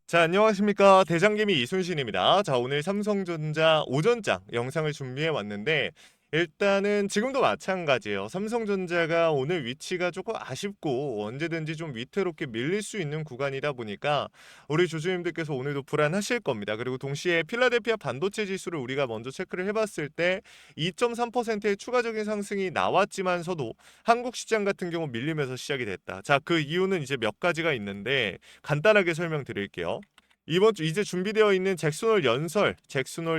자, 안녕하십니까. 대장개미 이순신입니다. 자, 오늘 삼성전자 오전장 영상을 준비해 왔는데, 일단은 지금도 마찬가지예요. 삼성전자가 오늘 위치가 조금 아쉽고 언제든지 좀 위태롭게 밀릴 수 있는 구간이다 보니까 우리 주주님들께서 오늘도 불안하실 겁니다. 그리고 동시에 필라델피아 반도체 지수를 우리가 먼저 체크를 해봤을 때 2.3%의 추가적인 상승이 나왔지만서도 한국 시장 같은 경우 밀리면서 시작이 됐다. 자, 그 이유는 이제 몇 가지가 있는데 간단하게 설명드릴게요. 이번 주 이제 준비되어 있는 잭슨홀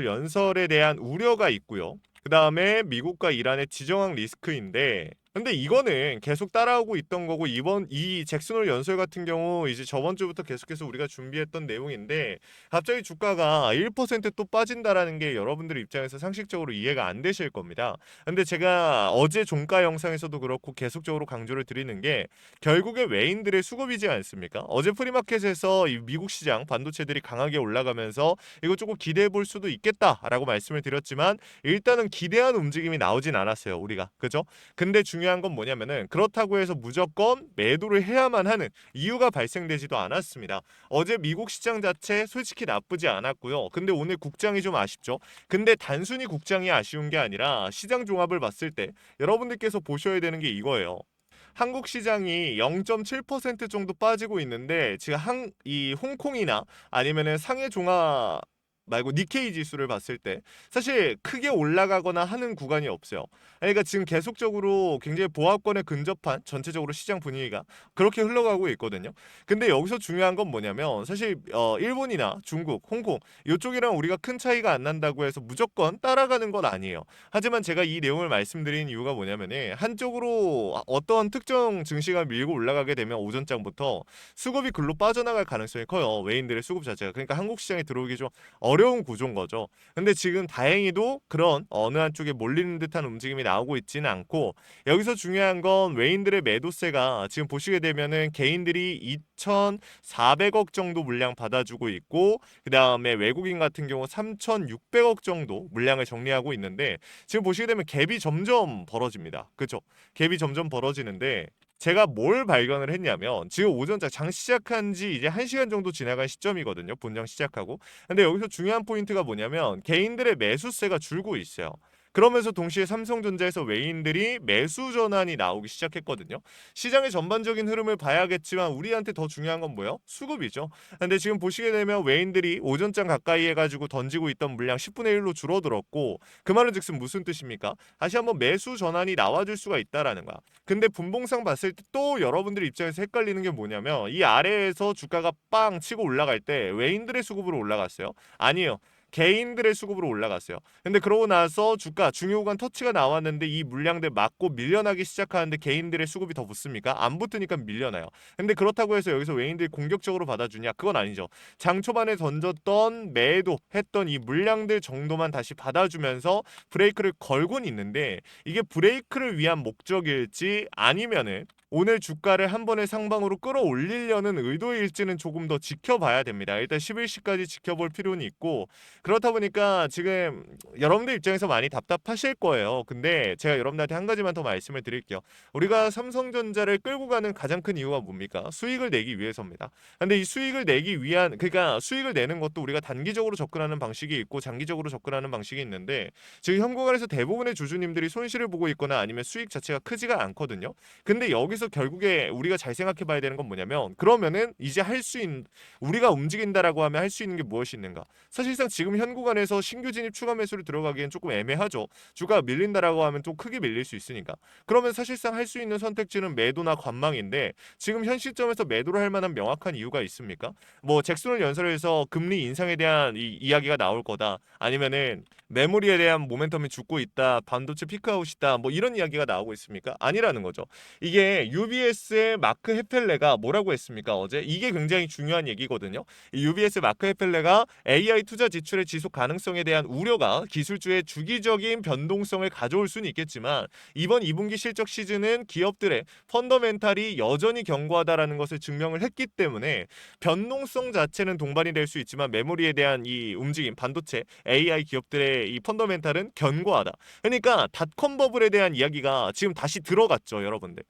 연설에 대한 우려가 있고요. 그 다음에 미국과 이란의 지정학 리스크인데, 근데 이거는 계속 따라오고 있던 거고, 이번 이 잭슨홀 연설 같은 경우 이제 저번 주부터 계속해서 우리가 준비했던 내용인데, 갑자기 주가가 1%또 빠진다라는 게 여러분들 입장에서 상식적으로 이해가 안 되실 겁니다. 근데 제가 어제 종가 영상에서도 그렇고 계속적으로 강조를 드리는 게, 결국에 외인들의 수급이지 않습니까? 어제 프리마켓에서 이 미국 시장 반도체들이 강하게 올라가면서 이거 조금 기대해 볼 수도 있겠다라고 말씀을 드렸지만, 일단은 기대한 움직임이 나오진 않았어요, 우리가. 그죠? 근데 중요한 건 뭐냐면은, 그렇다고 해서 무조건 매도를 해야만 하는 이유가 발생되지도 않았습니다. 어제 미국 시장 자체 솔직히 나쁘지 않았고요. 근데 오늘 국장이 좀 아쉽죠. 근데 단순히 국장이 아쉬운 게 아니라 시장 종합을 봤을 때 여러분들께서 보셔야 되는 게 이거예요. 한국 시장이 0.7% 정도 빠지고 있는데, 지금 이 홍콩이나 아니면은 상해 종합 말고 니케이 지수를 봤을 때 사실 크게 올라가거나 하는 구간이 없어요. 그러니까 지금 계속적으로 굉장히 보합권에 근접한 전체적으로 시장 분위기가 그렇게 흘러가고 있거든요. 근데 여기서 중요한 건 뭐냐면, 사실 일본이나 중국, 홍콩 이쪽이랑 우리가 큰 차이가 안 난다고 해서 무조건 따라가는 건 아니에요. 하지만 제가 이 내용을 말씀드린 이유가 뭐냐면은, 한쪽으로 어떤 특정 증시가 밀고 올라가게 되면 오전장부터 수급이 글로 빠져나갈 가능성이 커요. 외인들의 수급 자체가. 그러니까 한국 시장에 들어오기 좀 어려운 구조인 거죠. 근데 지금 다행히도 그런 어느 한쪽에 몰리는 듯한 움직임이 나오고 있지는 않고, 여기서 중요한 건 외인들의 매도세가 지금 보시게 되면은 개인들이 2,400억 정도 물량 받아주고 있고, 그 다음에 외국인 같은 경우 3,600억 정도 물량을 정리하고 있는데, 지금 보시게 되면 갭이 점점 벌어집니다. 그렇죠? 갭이 점점 벌어지는데, 제가 뭘 발견을 했냐면, 지금 오전장 장 시작한 지 이제 1시간 정도 지나간 시점이거든요. 본장 시작하고. 근데 여기서 중요한 포인트가 뭐냐면, 개인들의 매수세가 줄고 있어요. 그러면서 동시에 삼성전자에서 외인들이 매수 전환이 나오기 시작했거든요. 시장의 전반적인 흐름을 봐야겠지만 우리한테 더 중요한 건 뭐예요? 수급이죠. 근데 지금 보시게 되면 외인들이 오전장 가까이 해가지고 던지고 있던 물량 10분의 1로 줄어들었고, 그 말은 즉슨 무슨 뜻입니까? 다시 한번 매수 전환이 나와줄 수가 있다라는 거야. 근데 분봉상 봤을 때 또 여러분들 입장에서 헷갈리는 게 뭐냐면, 이 아래에서 주가가 빵 치고 올라갈 때 외인들의 수급으로 올라갔어요? 아니에요. 개인들의 수급으로 올라갔어요. 근데 그러고 나서 주가 중요 구간 터치가 나왔는데 이 물량들 맞고 밀려나기 시작하는데 개인들의 수급이 더 붙습니까? 안 붙으니까 밀려나요. 근데 그렇다고 해서 여기서 외인들이 공격적으로 받아주냐? 그건 아니죠. 장 초반에 던졌던 매도 했던 이 물량들 정도만 다시 받아주면서 브레이크를 걸곤 있는데, 이게 브레이크를 위한 목적일지 아니면은 오늘 주가를 한 번에 상방으로 끌어올리려는 의도일지는 조금 더 지켜봐야 됩니다. 일단 11시까지 지켜볼 필요는 있고, 그렇다 보니까 지금 여러분들 입장에서 많이 답답하실 거예요. 근데 제가 여러분들한테 한 가지만 더 말씀을 드릴게요. 우리가 삼성전자를 끌고 가는 가장 큰 이유가 뭡니까? 수익을 내기 위해서입니다. 근데 이 수익을 내기 위한, 그러니까 수익을 내는 것도 우리가 단기적으로 접근하는 방식이 있고 장기적으로 접근하는 방식이 있는데, 지금 현 구간에서 대부분의 주주님들이 손실을 보고 있거나 아니면 수익 자체가 크지가 않거든요. 근데 여기서 결국에 우리가 잘 생각해 봐야 되는 건 뭐냐면, 그러면은 이제 할 수 있는, 우리가 움직인다라고 하면 할 수 있는 게 무엇이 있는가? 사실상 지금 현 구간에서 신규 진입 추가 매수를 들어가기엔 조금 애매하죠. 주가가 밀린다라고 하면 좀 크게 밀릴 수 있으니까. 그러면 사실상 할 수 있는 선택지는 매도나 관망인데, 지금 현 시점에서 매도를 할 만한 명확한 이유가 있습니까? 뭐 잭슨홀 연설에서 금리 인상에 대한 이야기가 나올 거다, 아니면은 메모리에 대한 모멘텀이 죽고 있다, 반도체 피크아웃이다, 뭐 이런 이야기가 나오고 있습니까? 아니라는 거죠. 이게 UBS의 마크 헤펠레가 뭐라고 했습니까? 어제 이게 굉장히 중요한 얘기거든요. 이 UBS 마크 헤펠레가 AI 투자 지출의 지속 가능성에 대한 우려가 기술주의 주기적인 변동성을 가져올 수는 있겠지만, 이번 2분기 실적 시즌은 기업들의 펀더멘탈이 여전히 견고하다라는 것을 증명을 했기 때문에, 변동성 자체는 동반이 될 수 있지만 메모리에 대한 이 움직임, 반도체, AI 기업들의 이 펀더멘탈은 견고하다. 그러니까 닷컴 버블에 대한 이야기가 지금 다시 들어갔죠, 여러분들.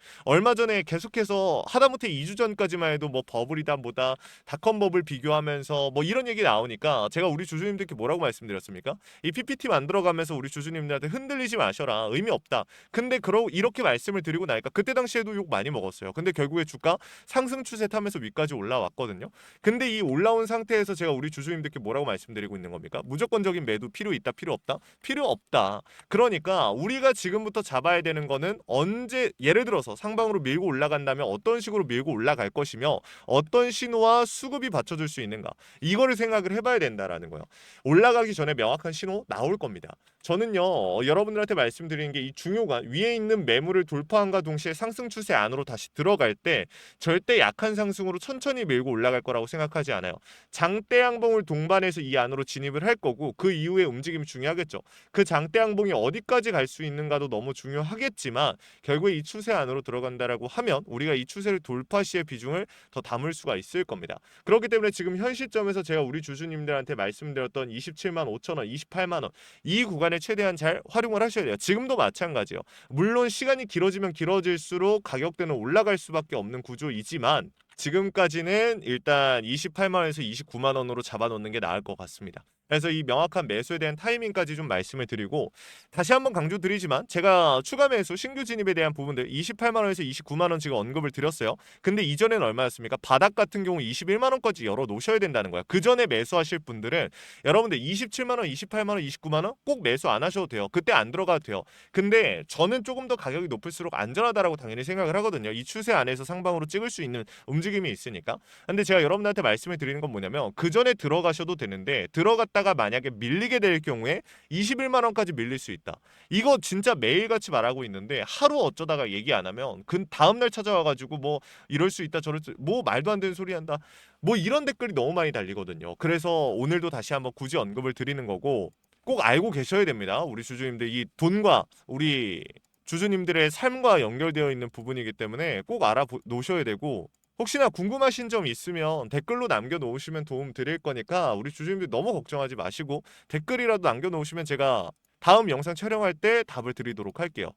얼마 전에 계속해서 하다못해 2주 전까지만 해도 뭐 버블이다 뭐다 닷컴 버블 비교하면서 뭐 이런 얘기 나오니까 제가 우리 주주님들께 뭐라고 말씀드렸습니까? 이 PPT 만들어가면서 우리 주주님들한테 흔들리지 마셔라. 의미 없다. 근데 이렇게 말씀을 드리고 나니까 그때 당시에도 욕 많이 먹었어요. 근데 결국에 주가 상승 추세 타면서 위까지 올라왔거든요. 근데 이 올라온 상태에서 제가 우리 주주님들께 뭐라고 말씀드리고 있는 겁니까? 무조건적인 매도 필요 있다, 필요 없다? 필요 없다. 그러니까 우리가 지금부터 잡아야 되는 거는 언제 예를 들어서 상방으로 밀고 올라간다면 어떤 식으로 밀고 올라갈 것이며 어떤 신호와 수급이 받쳐줄 수 있는가 이거를 생각을 해봐야 된다라는 거예요. 올라가기 전에 명확한 신호 나올 겁니다. 저는요 여러분들한테 말씀드리는 게 이 중요가 위에 있는 매물을 돌파함과 동시에 상승 추세 안으로 다시 들어갈 때 절대 약한 상승으로 천천히 밀고 올라갈 거라고 생각하지 않아요. 장대 양봉을 동반해서 이 안으로 진입을 할 거고 그 이후에 움직임이 중요하겠죠. 그 장대 양봉이 어디까지 갈 수 있는가도 너무 중요하겠지만 결국에 이 추세 안으로 들어간다라고 하면 우리가 이 추세를 돌파 시의 비중을 더 담을 수가 있을 겁니다. 그렇기 때문에 지금 현 시점에서 제가 우리 주주님들한테 말씀드렸던 27만 5천 원, 28만 원 이 구간에 최대한 잘 활용을 하셔야 돼요. 지금도 마찬가지예요. 물론 시간이 길어지면 길어질수록 가격대는 올라갈 수밖에 없는 구조이지만 지금까지는 일단 28만 원에서 29만 원으로 잡아놓는 게 나을 것 같습니다. 그래서 이 명확한 매수에 대한 타이밍까지 좀 말씀을 드리고 다시 한번 강조드리지만 제가 추가 매수 신규 진입에 대한 부분들 28만 원에서 29만 원 지금 언급을 드렸어요. 근데 이전에는 얼마였습니까? 바닥 같은 경우 21만 원까지 열어 놓으셔야 된다는 거야. 그 전에 매수하실 분들은 여러분들 27만 원, 28만 원, 29만 원 꼭 매수 안 하셔도 돼요. 그때 안 들어가도 돼요. 근데 저는 조금 더 가격이 높을수록 안전하다라고 당연히 생각을 하거든요. 이 추세 안에서 상방으로 찍을 수 있는 움직임이 있으니까. 근데 제가 여러분들한테 말씀을 드리는 건 뭐냐면 그 전에 들어가셔도 되는데 들어갔다가 만약에 밀리게 될 경우에 21만 원까지 밀릴 수 있다. 이거 진짜 매일같이 말하고 있는데 하루 어쩌다가 얘기 안 하면 그 다음날 찾아와가지고 뭐 이럴 수 있다 저럴 수 뭐 말도 안 되는 소리 한다. 뭐 이런 댓글이 너무 많이 달리거든요. 그래서 오늘도 다시 한번 굳이 언급을 드리는 거고 꼭 알고 계셔야 됩니다. 우리 주주님들 이 돈과 우리 주주님들의 삶과 연결되어 있는 부분이기 때문에 꼭 알아놓으셔야 되고 혹시나 궁금하신 점 있으면 댓글로 남겨놓으시면 도움 드릴 거니까 우리 주주님들 너무 걱정하지 마시고 댓글이라도 남겨놓으시면 제가 다음 영상 촬영할 때 답을 드리도록 할게요.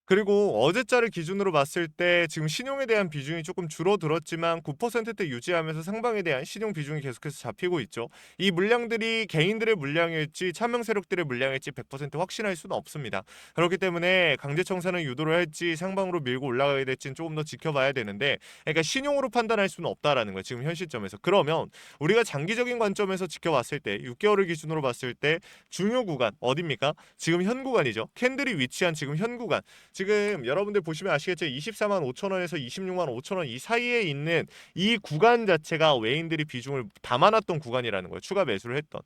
그리고 어제자를 기준으로 봤을 때 지금 신용에 대한 비중이 조금 줄어들었지만 9%대 유지하면서 상방에 대한 신용 비중이 계속해서 잡히고 있죠. 이 물량들이 개인들의 물량일지 차명 세력들의 물량일지 100% 확신할 수는 없습니다. 그렇기 때문에 강제 청산을 유도를 할지 상방으로 밀고 올라가게 될지는 조금 더 지켜봐야 되는데 그러니까 신용으로 판단할 수는 없다라는 거예요. 지금 현 시점에서. 그러면 우리가 장기적인 관점에서 지켜봤을 때 6개월을 기준으로 봤을 때 중요 구간 어디입니까? 지금 현 구간이죠. 캔들이 위치한 지금 현 구간. 지금 여러분들 보시면 아시겠죠? 24만 5천 원에서 26만 5천 원 이 사이에 있는 이 구간 자체가 외인들이 비중을 담아놨던 구간이라는 거예요. 추가 매수를 했던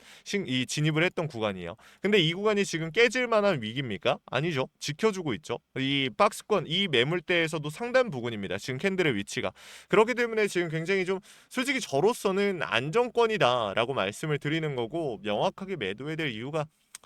이 진입을 했던 구간이에요. 근데 이 구간이 지금 깨질 만한 위기입니까? 아니죠. 지켜주고 있죠. 이 박스권 이 매물대에서도 상단 부근입니다. 지금 캔들의 위치가. 그렇기 때문에 지금 굉장히 좀 솔직히 저로서는 안정권이다라고 말씀을 드리는 거고 명확하게 매도해야 될 이유가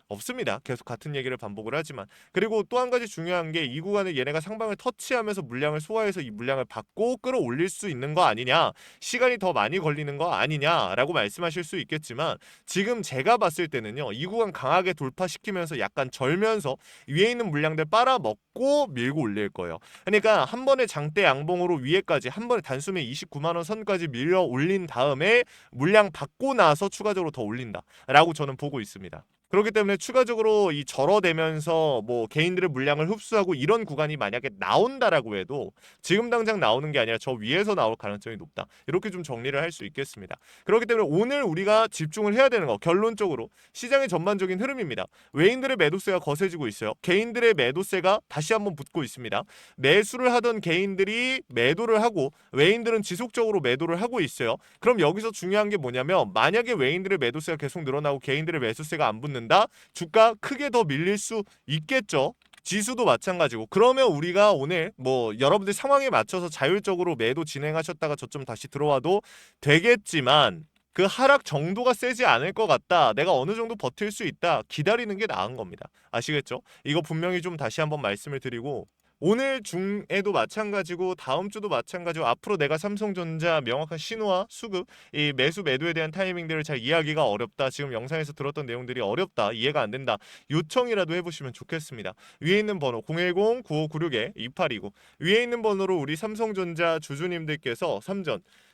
없습니다. 계속 같은 얘기를 반복을 하지만 그리고 또 한 가지 중요한 게 이 구간에 얘네가 상방을 터치하면서 물량을 소화해서 이 물량을 받고 끌어올릴 수 있는 거 아니냐 시간이 더 많이 걸리는 거 아니냐라고 말씀하실 수 있겠지만 지금 제가 봤을 때는요 이 구간 강하게 돌파시키면서 약간 절면서 위에 있는 물량들 빨아먹고 밀고 올릴 거예요. 그러니까 한 번에 장대 양봉으로 위에까지 한 번에 단숨에 29만 원 선까지 밀려 올린 다음에 물량 받고 나서 추가적으로 더 올린다라고 저는 보고 있습니다. 그렇기 때문에 추가적으로 이 절어대면서 뭐 개인들의 물량을 흡수하고 이런 구간이 만약에 나온다라고 해도 지금 당장 나오는 게 아니라 저 위에서 나올 가능성이 높다. 이렇게 좀 정리를 할 수 있겠습니다. 그렇기 때문에 오늘 우리가 집중을 해야 되는 거 결론적으로 시장의 전반적인 흐름입니다. 외인들의 매도세가 거세지고 있어요. 개인들의 매도세가 다시 한번 붙고 있습니다. 매수를 하던 개인들이 매도를 하고 외인들은 지속적으로 매도를 하고 있어요. 그럼 여기서 중요한 게 뭐냐면 만약에 외인들의 매도세가 계속 늘어나고 개인들의 매수세가 안 붙는다? 주가 크게 더 밀릴 수 있겠죠. 지수도 마찬가지고 그러면 우리가 오늘 뭐 여러분들 상황에 맞춰서 자율적으로 매도 진행하셨다가 저점 다시 들어와도 되겠지만 그 하락 정도가 세지 않을 것 같다. 내가 어느 정도 버틸 수 있다. 기다리는 게 나은 겁니다. 아시겠죠? 이거 분명히 좀 다시 한번 말씀을 드리고 오늘 중에도 마찬가지고 다음 주도 마찬가지고 앞으로 내가 삼성전자 명확한 신호와 수급, 이 매수 매도에 대한 타이밍들을 잘 이해하기가 어렵다. 지금 영상에서 들었던 내용들이 어렵다. 이해가 안 된다. 요청이라도 해보시면 좋겠습니다. 위에 있는 번호 010-9596-2829 위에 있는 번호로 우리 삼성전자 주주님들께서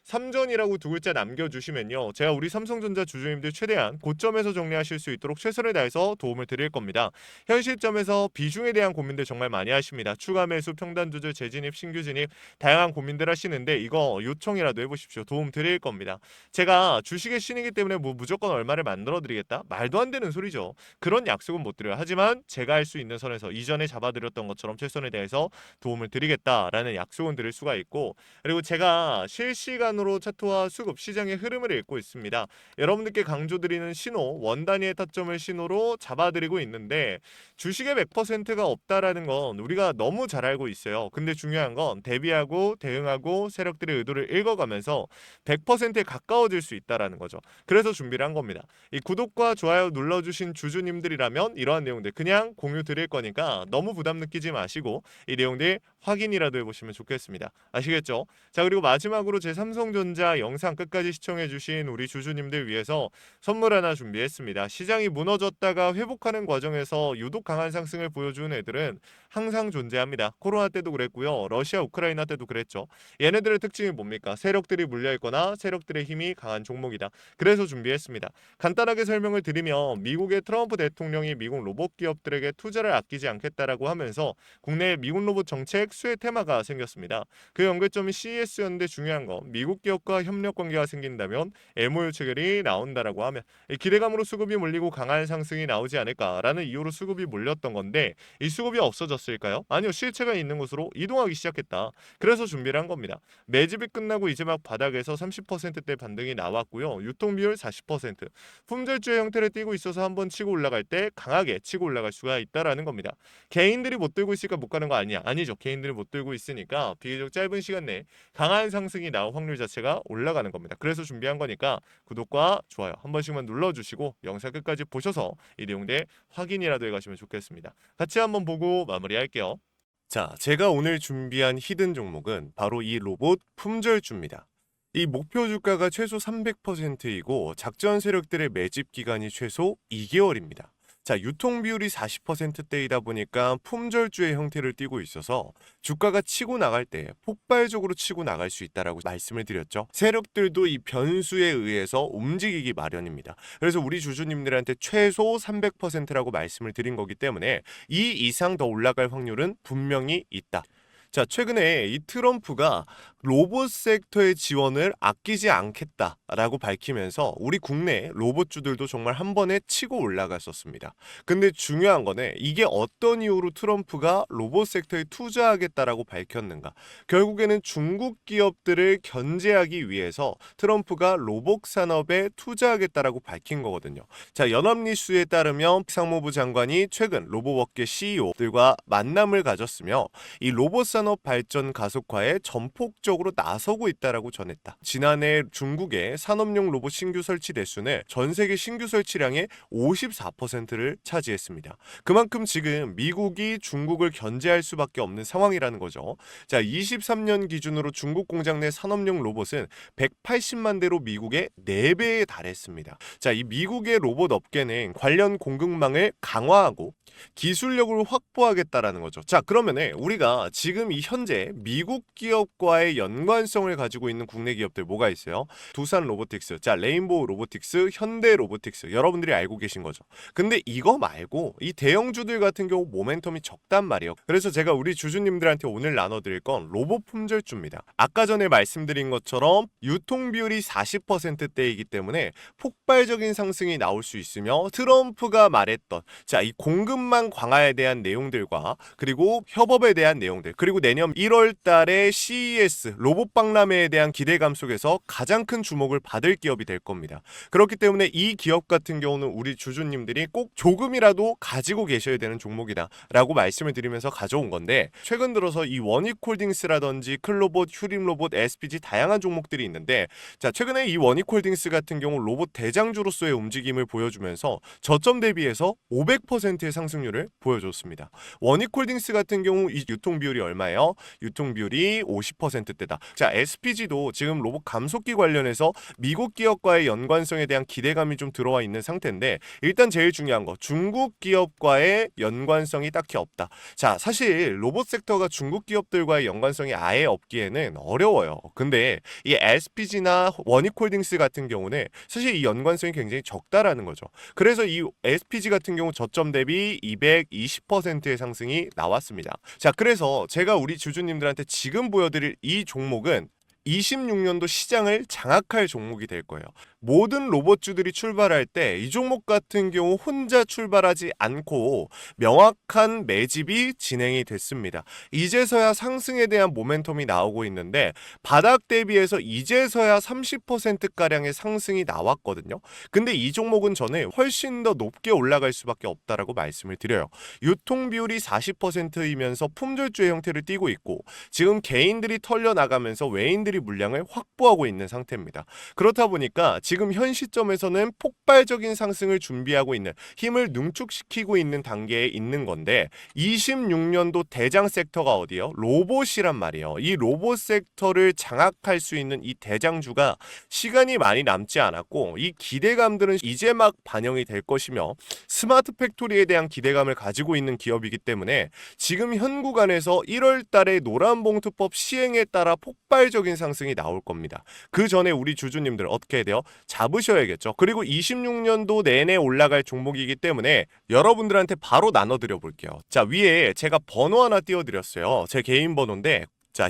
삼전이라고 두 글자 남겨주시면요. 제가 우리 삼성전자 주주님들 최대한 고점에서 정리하실 수 있도록 최선을 다해서 도움을 드릴 겁니다. 현 시점에서 비중에 대한 고민들 정말 많이 하십니다. 추가 매수, 평단 조절, 재진입, 신규 진입 다양한 고민들 하시는데 이거 요청이라도 해보십시오. 도움 드릴 겁니다. 제가 주식의 신이기 때문에 뭐 무조건 얼마를 만들어 드리겠다? 말도 안 되는 소리죠. 그런 약속은 못 드려요. 하지만 제가 할 수 있는 선에서 이전에 잡아드렸던 것처럼 최선을 다해서 도움을 드리겠다라는 약속은 드릴 수가 있고, 그리고 제가 실시간으로 차트와 수급 시장의 흐름을 읽고 있습니다. 여러분들께 강조드리는 신호, 원 단위의 타점을 신호로 잡아드리고 있는데 주식의 100%가 없다라는 건 우리가 너무 잘 알고 있어요. 근데 중요한 건 대비하고 대응하고 세력들의 의도를 읽어가면서 100%에 가까워질 수 있다라는 거죠. 그래서 준비를 한 겁니다. 이 구독과 좋아요 눌러주신 주주님들이라면 이러한 내용들 그냥 공유 드릴 거니까 너무 부담 느끼지 마시고 이 내용들 확인이라도 해보시면 좋겠습니다. 아시겠죠? 자, 그리고 마지막으로 제 삼성전자 영상 끝까지 시청해주신 우리 주주님들 위해서 선물 하나 준비했습니다. 시장이 무너졌다가 회복하는 과정에서 유독 강한 상승을 보여준 애들은 항상 존재합니다. 코로나 때도 그랬고요. 러시아, 우크라이나 때도 그랬죠. 얘네들의 특징이 뭡니까? 세력들이 물려있거나 세력들의 힘이 강한 종목이다. 그래서 준비했습니다. 간단하게 설명을 드리면 미국의 트럼프 대통령이 미국 로봇 기업들에게 투자를 아끼지 않겠다라고 하면서 국내 미국 로봇 정책 수혜 테마가 생겼습니다. 그 연결점이 CES였는데 중요한 건 미국 기업과 협력 관계가 생긴다면 MOU 체결이 나온다라고 하면 기대감으로 수급이 몰리고 강한 상승이 나오지 않을까라는 이유로 수급이 몰렸던 건데 이 수급이 없어졌을까요? 아니요. 실체가 있는 곳으로 이동하기 시작했다. 그래서 준비를 한 겁니다. 매집이 끝나고 이제 막 바닥에서 30%대 반등이 나왔고요. 유통비율 40%. 품절주의 형태를 띠고 있어서 한번 치고 올라갈 때 강하게 치고 올라갈 수가 있다라는 겁니다. 개인들이 못 들고 있으니까 못 가는 거 아니야? 아니죠. 개인들이 못 들고 있으니까 비교적 짧은 시간 내에 강한 상승이 나올 확률 자체가 올라가는 겁니다. 그래서 준비한 거니까 구독과 좋아요 한 번씩만 눌러주시고 영상 끝까지 보셔서 이 내용들 확인이라도 해가시면 좋겠습니다. 같이 한번 보고 마무리할게요. 자, 제가 오늘 준비한 히든 종목은 바로 이 로봇 품절주입니다. 이 목표 주가가 최소 300%이고 작전 세력들의 매집 기간이 최소 2개월입니다. 자, 유통 비율이 40%대이다 보니까 품절주의 형태를 띠고 있어서 주가가 치고 나갈 때 폭발적으로 치고 나갈 수 있다라고 말씀을 드렸죠. 세력들도 이 변수에 의해서 움직이기 마련입니다. 그래서 우리 주주님들한테 최소 300%라고 말씀을 드린 거기 때문에 이 이상 더 올라갈 확률은 분명히 있다. 자, 최근에 이 트럼프가 로봇 섹터의 지원을 아끼지 않겠다라고 밝히면서 우리 국내 로봇주들도 정말 한 번에 치고 올라갔었습니다. 근데 중요한 거는 이게 어떤 이유로 트럼프가 로봇 섹터에 투자하겠다라고 밝혔는가? 결국에는 중국 기업들을 견제하기 위해서 트럼프가 로봇 산업에 투자하겠다라고 밝힌 거거든요. 자, 연합뉴스에 따르면 상무부 장관이 최근 로봇업계 CEO들과 만남을 가졌으며 이 로봇 산업 발전 가속화에 전폭적으로 나서고 있다라고 전했다. 지난해 중국의 산업용 로봇 신규 설치 대수는 전 세계 신규 설치량의 54%를 차지했습니다. 그만큼 지금 미국이 중국을 견제할 수밖에 없는 상황이라는 거죠. 자, 23년 기준으로 중국 공장 내 산업용 로봇은 180만 대로 미국의 4배에 달했습니다. 자, 이 미국의 로봇 업계는 관련 공급망을 강화하고 기술력을 확보하겠다라는 거죠. 자, 그러면은 우리가 지금 이 현재 미국 기업과의 연관성을 가지고 있는 국내 기업들 뭐가 있어요? 두산 로보틱스, 자, 레인보우 로보틱스, 현대 로보틱스, 여러분들이 알고 계신 거죠. 근데 이거 말고 이 대형주들 같은 경우 모멘텀이 적단 말이에요. 그래서 제가 우리 주주님들한테 오늘 나눠드릴 건 로봇 품절주입니다. 아까 전에 말씀드린 것처럼 유통 비율이 40%대이기 때문에 폭발적인 상승이 나올 수 있으며 트럼프가 말했던 자, 이 공급망 강화에 대한 내용들과 그리고 협업에 대한 내용들, 그리고 그리고 내년 1월 달에 CES 로봇 박람회에 대한 기대감 속에서 가장 큰 주목을 받을 기업이 될 겁니다. 그렇기 때문에 이 기업 같은 경우는 우리 주주님들이 꼭 조금이라도 가지고 계셔야 되는 종목이다 라고 말씀을 드리면서 가져온 건데, 최근 들어서 이 원익홀딩스라든지 클로봇, 휴림로봇, SPG 다양한 종목들이 있는데, 자, 최근에 이 원익홀딩스 같은 경우 로봇 대장주로서의 움직임을 보여주면서 저점 대비해서 500%의 상승률을 보여줬습니다. 원익홀딩스 같은 경우 이 유통 비율이 얼마예요? 유통 비율이 50%대다. 자, SPG도 지금 로봇 감속기 관련해서 미국 기업과의 연관성에 대한 기대감이 좀 들어와 있는 상태인데, 일단 제일 중요한 거, 중국 기업과의 연관성이 딱히 없다. 자, 사실 로봇 섹터가 중국 기업들과의 연관성이 아예 없기에는 어려워요. 근데 이 SPG나 원익홀딩스 같은 경우는 사실 이 연관성이 굉장히 적다라는 거죠. 그래서 이 SPG 같은 경우 저점 대비 220%의 상승이 나왔습니다. 자, 그래서 제가 우리 주주님들한테 지금 보여드릴 이 종목은 26년도 시장을 장악할 종목이 될 거예요. 모든 로봇주들이 출발할 때 이 종목 같은 경우 혼자 출발하지 않고 명확한 매집이 진행이 됐습니다. 이제서야 상승에 대한 모멘텀이 나오고 있는데, 바닥 대비해서 이제서야 30%가량의 상승이 나왔거든요. 근데 이 종목은 저는 훨씬 더 높게 올라갈 수밖에 없다라고 말씀을 드려요. 유통 비율이 40%이면서 품절주의 형태를 띠고 있고, 지금 개인들이 털려나가면서 외인들이 물량을 확보하고 있는 상태입니다. 그렇다 보니까 지금 현 시점에서는 폭발적인 상승을 준비하고 있는, 힘을 능축시키고 있는 단계에 있는 건데, 26년도 대장 섹터가 어디요? 로봇이란 말이에요. 이 로봇 섹터를 장악할 수 있는 이 대장주가 시간이 많이 남지 않았고, 이 기대감들은 이제 막 반영이 될 것이며, 스마트 팩토리에 대한 기대감을 가지고 있는 기업이기 때문에 지금 현 구간에서 1월 달에 노란봉투법 시행에 따라 폭발적인 상승이 나올 겁니다. 그 전에 우리 주주님들 어떻게 해야 돼요? 잡으셔야겠죠. 그리고 26년도 내내 올라갈 종목이기 때문에 여러분들한테 바로 나눠드려 볼게요. 자, 위에 제가 번호 하나 띄워드렸어요. 제 개인 번호인데, 자,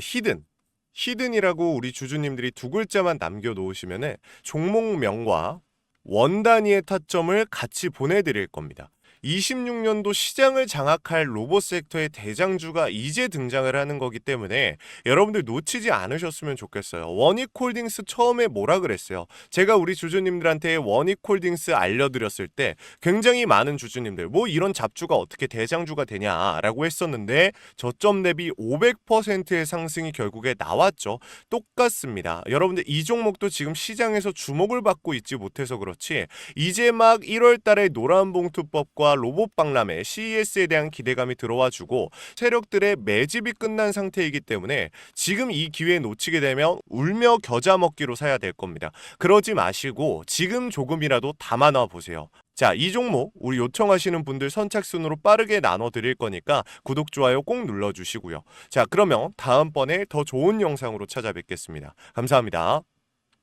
히든이라고 우리 주주님들이 두 글자만 남겨놓으시면 종목명과 원 단위의 타점을 같이 보내드릴 겁니다. 26년도 시장을 장악할 로봇 섹터의 대장주가 이제 등장을 하는 거기 때문에 여러분들 놓치지 않으셨으면 좋겠어요. 원익홀딩스 처음에 뭐라 그랬어요? 제가 우리 주주님들한테 원익홀딩스 알려드렸을 때 굉장히 많은 주주님들 뭐 이런 잡주가 어떻게 대장주가 되냐라고 했었는데, 저점 대비 500%의 상승이 결국에 나왔죠. 똑같습니다. 여러분들 이 종목도 지금 시장에서 주목을 받고 있지 못해서 그렇지, 이제 막 1월 달에 노란봉투법과 로봇 박람회 CES에 대한 기대감이 들어와주고 세력들의 매집이 끝난 상태이기 때문에 지금 이 기회에 놓치게 되면 울며 겨자 먹기로 사야 될 겁니다. 그러지 마시고 지금 조금이라도 담아놔 보세요. 자, 이 종목 우리 요청하시는 분들 선착순으로 빠르게 나눠드릴 거니까 구독, 좋아요 꼭 눌러주시고요. 자, 그러면 다음번에 더 좋은 영상으로 찾아뵙겠습니다. 감사합니다.